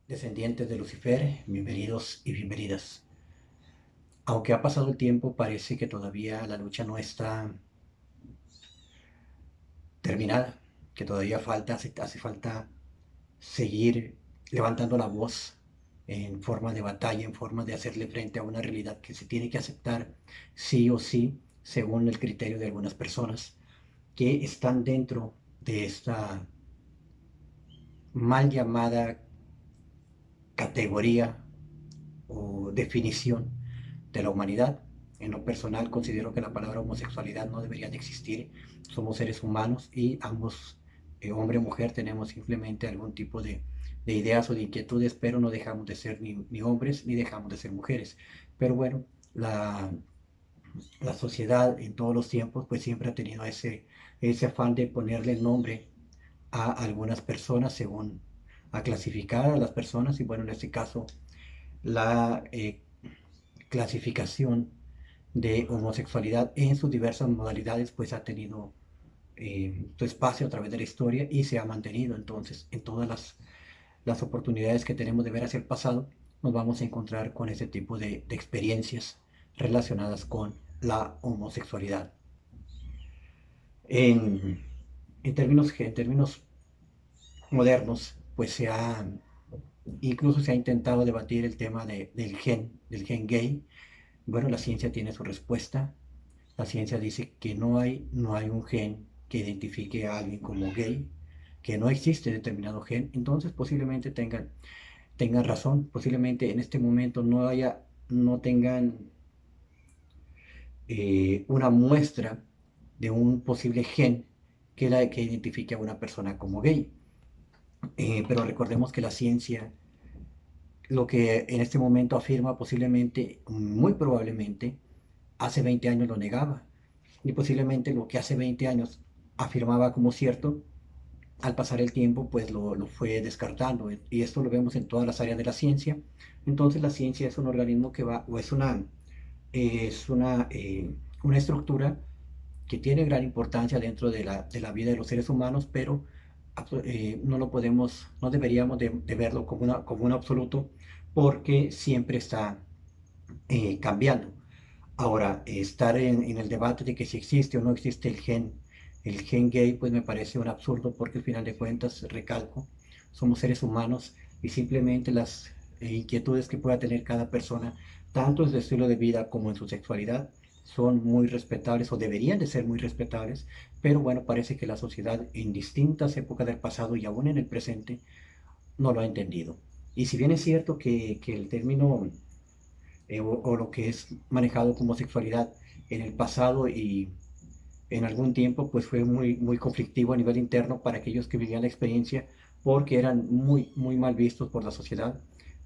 Descendientes de Lucifer, bienvenidos y bienvenidas. Aunque ha pasado el tiempo, parece que todavía la lucha no está terminada, que todavía hace falta seguir levantando la voz en forma de batalla, en forma de hacerle frente a una realidad que se tiene que aceptar sí o sí, según el criterio de algunas personas que están dentro de esta mal llamada categoría o definición de la humanidad. En lo personal considero que la palabra homosexualidad no debería de existir. Somos seres humanos y ambos, hombre y mujer, tenemos simplemente algún tipo de ideas o de inquietudes, pero no dejamos de ser ni hombres ni dejamos de ser mujeres. Pero bueno, la sociedad en todos los tiempos pues siempre ha tenido ese afán de ponerle nombre a algunas personas según a clasificar a las personas y bueno, en este caso la clasificación de homosexualidad en sus diversas modalidades pues ha tenido su espacio a través de la historia y se ha mantenido. Entonces en todas las oportunidades que tenemos de ver hacia el pasado nos vamos a encontrar con ese tipo de experiencias relacionadas con la homosexualidad. En, en términos modernos pues incluso se ha intentado debatir el tema del gen gay. Bueno, la ciencia tiene su respuesta. La ciencia dice que no hay un gen que identifique a alguien como gay, que no existe determinado gen. Entonces posiblemente tengan razón, posiblemente en este momento no tengan una muestra de un posible gen que identifique a una persona como gay. Pero recordemos que la ciencia lo que en este momento afirma posiblemente, muy probablemente, hace 20 años lo negaba. Y posiblemente lo que hace 20 años afirmaba como cierto, al pasar el tiempo, pues lo fue descartando. Y esto lo vemos en todas las áreas de la ciencia. Entonces la ciencia es un organismo que va, o es una estructura que tiene gran importancia dentro de la vida de los seres humanos, pero no deberíamos de verlo como un absoluto, porque siempre está cambiando. Ahora, estar en el debate de que si existe o no existe el gen gay, pues me parece un absurdo porque al final de cuentas, recalco, somos seres humanos y simplemente las inquietudes que pueda tener cada persona, tanto en su estilo de vida como en su sexualidad, son muy respetables o deberían de ser muy respetables, pero bueno, parece que la sociedad en distintas épocas del pasado y aún en el presente no lo ha entendido. Y si bien es cierto que el término o lo que es manejado como sexualidad en el pasado y en algún tiempo pues fue muy, muy conflictivo a nivel interno para aquellos que vivían la experiencia porque eran muy, muy mal vistos por la sociedad.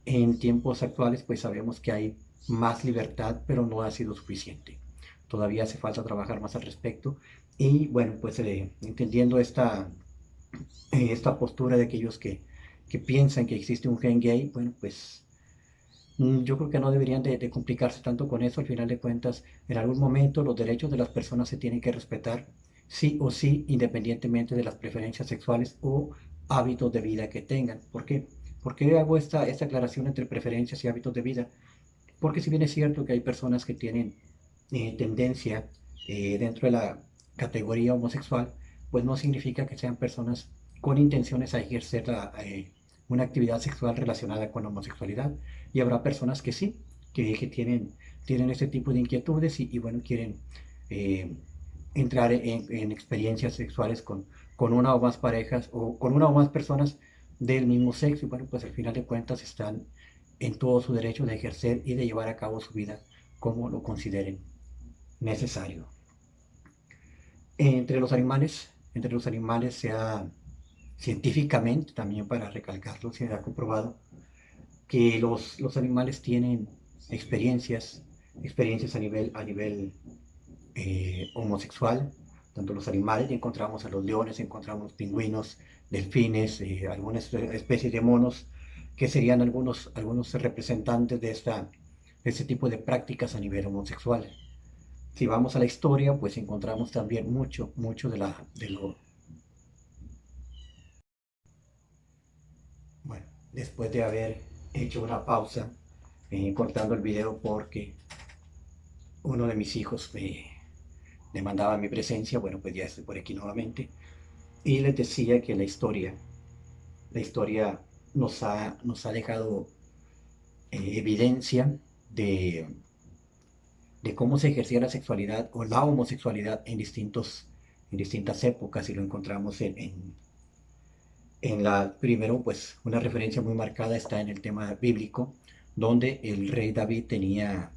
En tiempos actuales pues sabemos que hay más libertad, pero no ha sido suficiente. Todavía hace falta trabajar más al respecto y bueno, pues entendiendo esta postura de aquellos que piensan que existe un gen gay, bueno, pues yo creo que no deberían de complicarse tanto con eso. Al final de cuentas, en algún momento los derechos de las personas se tienen que respetar, sí o sí, independientemente de las preferencias sexuales o hábitos de vida que tengan. ¿Por qué? ¿Por qué hago esta aclaración entre preferencias y hábitos de vida? Porque si bien es cierto que hay personas que tienen tendencia dentro de la categoría homosexual, pues no significa que sean personas con intenciones a ejercer una actividad sexual relacionada con la homosexualidad. Y habrá personas que sí, que tienen ese tipo de inquietudes y bueno, quieren eh, entrar en experiencias sexuales con una o más parejas o con una o más personas del mismo sexo. Y bueno, pues al final de cuentas están en todo su derecho de ejercer y de llevar a cabo su vida como lo consideren necesario. Entre los animales científicamente, también para recalcarlo, se ha comprobado que los animales tienen experiencias, experiencias a nivel homosexual, tanto los animales, y encontramos a los leones, encontramos pingüinos, delfines, algunas especies de monos, que serían algunos representantes de este tipo de prácticas a nivel homosexual. Si vamos a la historia, pues encontramos también mucho, mucho de lo, bueno, después de haber hecho una pausa cortando el video porque uno de mis hijos me demandaba mi presencia. Bueno, pues ya estoy por aquí nuevamente y les decía que la historia nos ha dejado evidencia de, de cómo se ejercía la sexualidad o la homosexualidad en distintas épocas, y lo encontramos primero, pues una referencia muy marcada está en el tema bíblico, donde el rey David tenía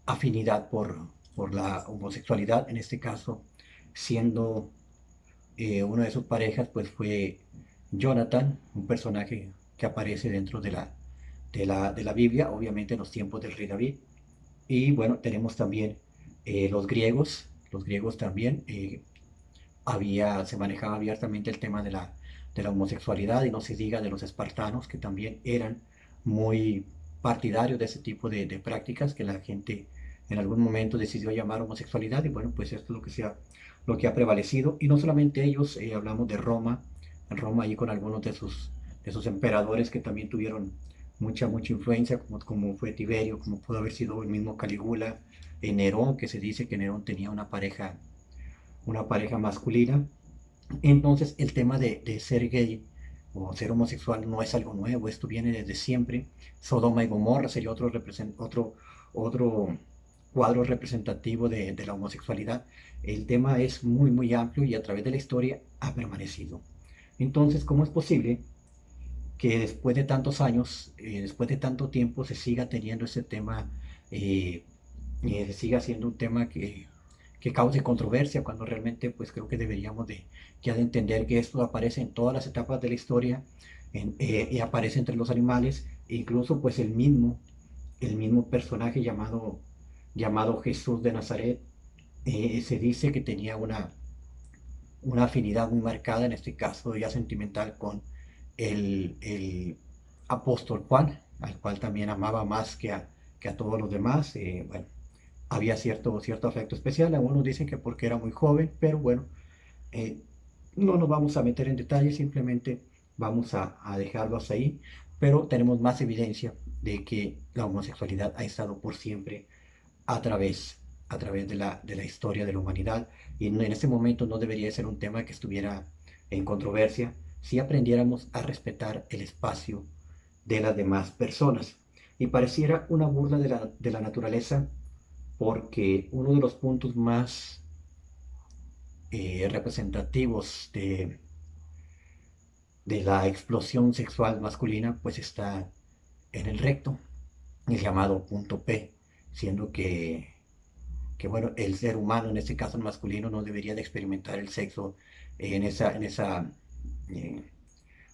afinidad por la homosexualidad. En este caso, siendo una de sus parejas, pues fue Jonathan, un personaje que aparece dentro de la Biblia, obviamente en los tiempos del rey David. Y bueno, tenemos también los griegos también, se manejaba abiertamente el tema de la homosexualidad, y no se diga de los espartanos, que también eran muy partidarios de ese tipo de prácticas que la gente en algún momento decidió llamar homosexualidad. Y bueno, pues esto es lo que ha prevalecido. Y no solamente ellos, hablamos de Roma, en Roma ahí con algunos de sus emperadores que también tuvieron mucha influencia, como fue Tiberio, como pudo haber sido el mismo Calígula, Nerón, que se dice que Nerón tenía una pareja masculina. Entonces el tema de ser gay o ser homosexual no es algo nuevo, esto viene desde siempre. Sodoma y Gomorra sería otro cuadro representativo de la homosexualidad. El tema es muy amplio y a través de la historia ha permanecido. Entonces, ¿cómo es posible que después de tantos años, después de tanto tiempo, se siga teniendo ese tema, eh, se siga siendo un tema que cause controversia, cuando realmente pues creo que deberíamos ya de entender que esto aparece en todas las etapas de la historia, y aparece entre los animales? E incluso pues el mismo personaje llamado Jesús de Nazaret, se dice que tenía una afinidad muy marcada, en este caso ya sentimental, con el apóstol Juan, al cual también amaba más que a todos los demás. Bueno, había cierto afecto especial. Algunos dicen que porque era muy joven, pero bueno, eh, no nos vamos a meter en detalles, simplemente vamos a dejarlo hasta ahí. Pero tenemos más evidencia de que la homosexualidad ha estado por siempre a través, a través de la historia de la humanidad, y en este momento no debería ser un tema que estuviera en controversia si aprendiéramos a respetar el espacio de las demás personas. Y pareciera una burla de la naturaleza, porque uno de los puntos más representativos de la explosión sexual masculina pues está en el recto, el llamado punto P, siendo que bueno, el ser humano, en este caso el masculino, no debería de experimentar el sexo eh,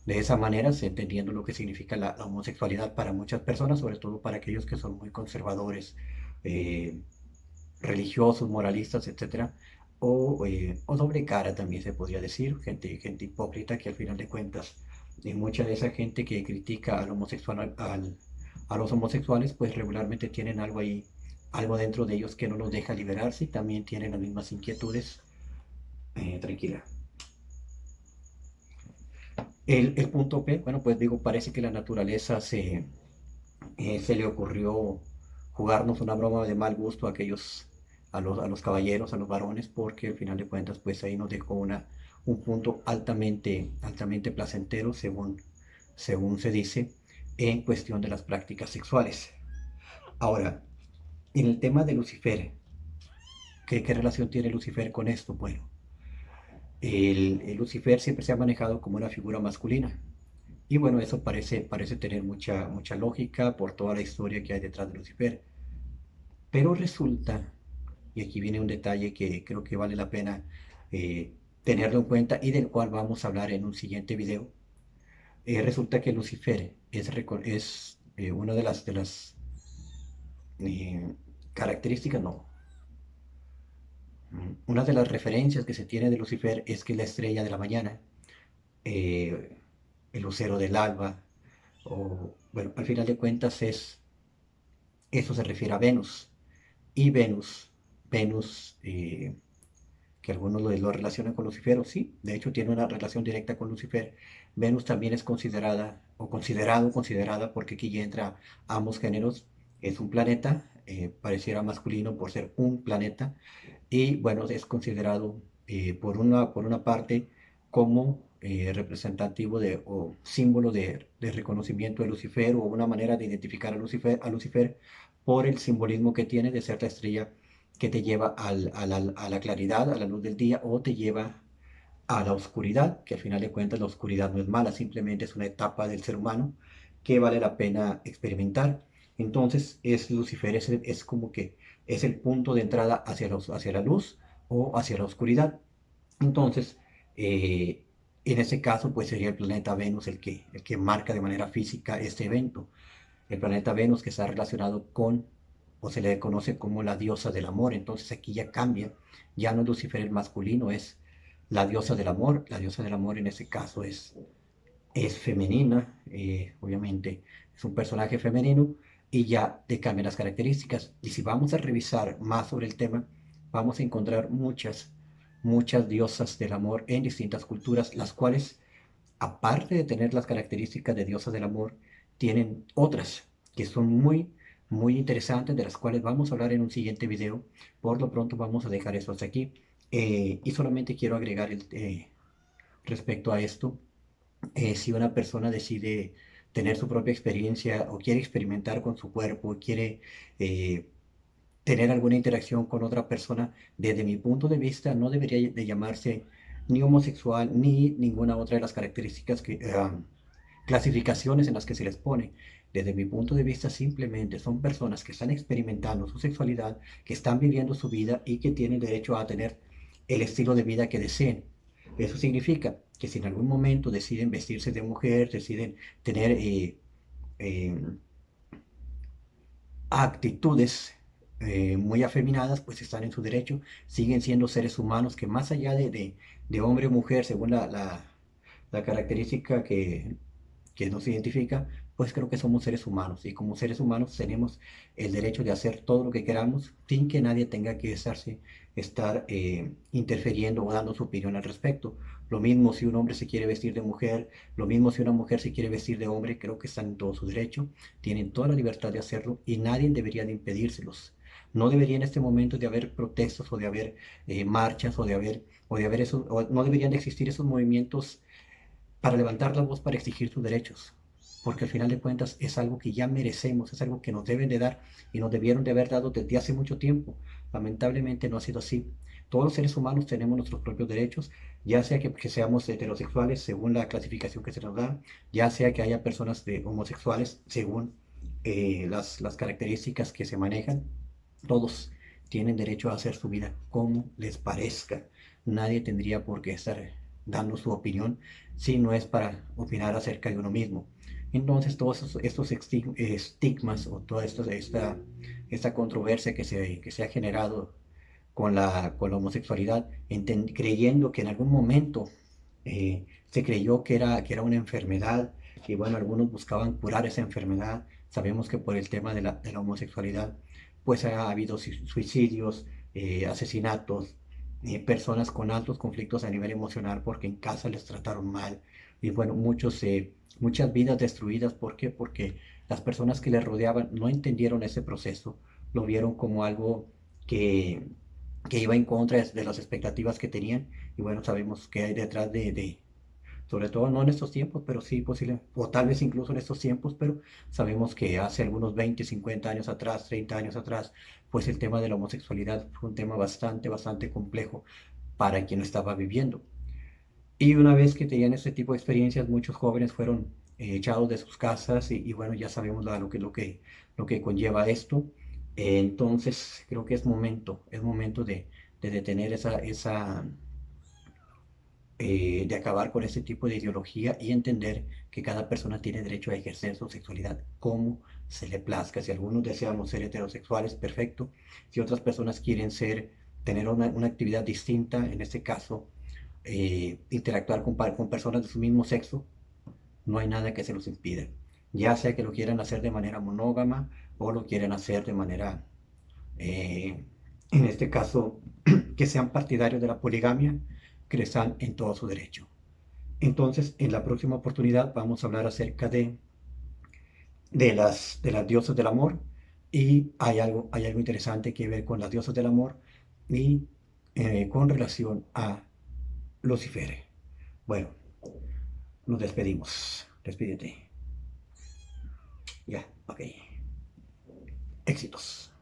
de esa manera, entendiendo lo que significa la homosexualidad para muchas personas, sobre todo para aquellos que son muy conservadores, eh, religiosos, moralistas, etcétera, o doble cara también se podría decir, gente hipócrita, que al final de cuentas, mucha de esa gente que critica a los homosexuales, pues regularmente tienen algo ahí, algo dentro de ellos que no los deja liberarse, y también tienen las mismas inquietudes. Tranquila. El punto P, bueno, pues digo, parece que la naturaleza se le ocurrió jugarnos una broma de mal gusto a los caballeros, a los varones, porque al final de cuentas, pues ahí nos dejó un punto altamente placentero, según se dice, en cuestión de las prácticas sexuales. Ahora, en el tema de Lucifer, ¿qué relación tiene Lucifer con esto? Bueno, el Lucifer siempre se ha manejado como una figura masculina. Y bueno, eso parece tener mucha lógica por toda la historia que hay detrás de Lucifer. Pero resulta, y aquí viene un detalle que creo que vale la pena tenerlo en cuenta, y del cual vamos a hablar en un siguiente video. Resulta que Lucifer es una de las eh, características, no, una de las referencias que se tiene de Lucifer es que es la estrella de la mañana, eh, el lucero del alba, o bueno, al final de cuentas eso se refiere a Venus. Y Venus, que algunos lo relacionan con Lucifer, o sí, de hecho tiene una relación directa con Lucifer, Venus también es considerada o considerada, porque aquí ya entra ambos géneros, es un planeta, pareciera masculino por ser un planeta, y bueno, es considerado por una parte como representativo o símbolo de reconocimiento de Lucifer, o una manera de identificar a Lucifer por el simbolismo que tiene de ser la estrella que te lleva a la claridad, a la luz del día, o te lleva a la oscuridad, que al final de cuentas la oscuridad no es mala, simplemente es una etapa del ser humano que vale la pena experimentar. Entonces, Lucifer es como que es el punto de entrada hacia la luz o hacia la oscuridad. Entonces, en ese caso, pues sería el planeta Venus el que marca de manera física este evento. El planeta Venus, que está relacionado con, o se le conoce como la diosa del amor. Entonces aquí ya cambia, ya no es Lucifer el masculino, es la diosa del amor. La diosa del amor en ese caso es femenina, obviamente es un personaje femenino, y ya te cambian las características. Y si vamos a revisar más sobre el tema, vamos a encontrar muchas diosas del amor en distintas culturas, las cuales, aparte de tener las características de diosas del amor, tienen otras que son muy, muy interesantes, de las cuales vamos a hablar en un siguiente video. Por lo pronto vamos a dejar eso hasta aquí. Y solamente quiero agregar respecto a esto, si una persona decide tener su propia experiencia o quiere experimentar con su cuerpo, quiere eh, tener alguna interacción con otra persona, desde mi punto de vista no debería de llamarse ni homosexual ni ninguna otra de las características clasificaciones en las que se les pone. Desde mi punto de vista, simplemente son personas que están experimentando su sexualidad, que están viviendo su vida y que tienen derecho a tener el estilo de vida que deseen. Eso significa que si en algún momento deciden vestirse de mujer, deciden tener eh, actitudes muy afeminadas, pues están en su derecho, siguen siendo seres humanos que, más allá de hombre o mujer, según la característica que nos identifica, pues creo que somos seres humanos, y como seres humanos tenemos el derecho de hacer todo lo que queramos sin que nadie tenga que estar interfiriendo o dando su opinión al respecto. Lo mismo si un hombre se quiere vestir de mujer, lo mismo si una mujer se quiere vestir de hombre, creo que están en todo su derecho, tienen toda la libertad de hacerlo y nadie debería de impedírselos. No debería en este momento de haber protestas, o de haber marchas, o de haber eso, o no deberían de existir esos movimientos para levantar la voz, para exigir sus derechos, porque al final de cuentas es algo que ya merecemos, es algo que nos deben de dar y nos debieron de haber dado desde hace mucho tiempo. Lamentablemente no ha sido así. Todos los seres humanos tenemos nuestros propios derechos, ya sea que seamos heterosexuales según la clasificación que se nos da, ya sea que haya personas homosexuales según las características que se manejan. Todos tienen derecho a hacer su vida como les parezca. Nadie tendría por qué estar dando su opinión si no es para opinar acerca de uno mismo. Entonces, todos estos estigmas, o toda esta controversia que se ha generado con la homosexualidad, creyendo que en algún momento se creyó que era una enfermedad, y bueno, algunos buscaban curar esa enfermedad. Sabemos que por el tema de la homosexualidad, pues ha habido suicidios, asesinatos, personas con altos conflictos a nivel emocional porque en casa les trataron mal, y bueno, muchas vidas destruidas. ¿Por qué? Porque las personas que les rodeaban no entendieron ese proceso, lo vieron como algo que, que iba en contra de las expectativas que tenían. Y bueno, sabemos que hay detrás sobre todo no en estos tiempos, pero sí posible, o tal vez incluso en estos tiempos, pero sabemos que hace algunos 20, 50 años atrás, 30 años atrás, pues el tema de la homosexualidad fue un tema bastante, bastante complejo para quien lo estaba viviendo. Y una vez que tenían este tipo de experiencias, muchos jóvenes fueron echados de sus casas, y bueno, ya sabemos lo que conlleva esto. Entonces, creo que es momento de detener de acabar con ese tipo de ideología y entender que cada persona tiene derecho a ejercer su sexualidad como se le plazca. Si algunos deseamos ser heterosexuales, perfecto. Si otras personas quieren tener una actividad distinta, en este caso, interactuar con personas de su mismo sexo, no hay nada que se los impida. Ya sea que lo quieran hacer de manera monógama o lo quieran hacer de manera, eh, en este caso, que sean partidarios de la poligamia, que están en todo su derecho. Entonces, en la próxima oportunidad vamos a hablar acerca de las diosas del amor y hay algo interesante que ver con las diosas del amor y con relación a Lucifer. Bueno, nos despedimos. Despídete. Ya, ok. Éxitos.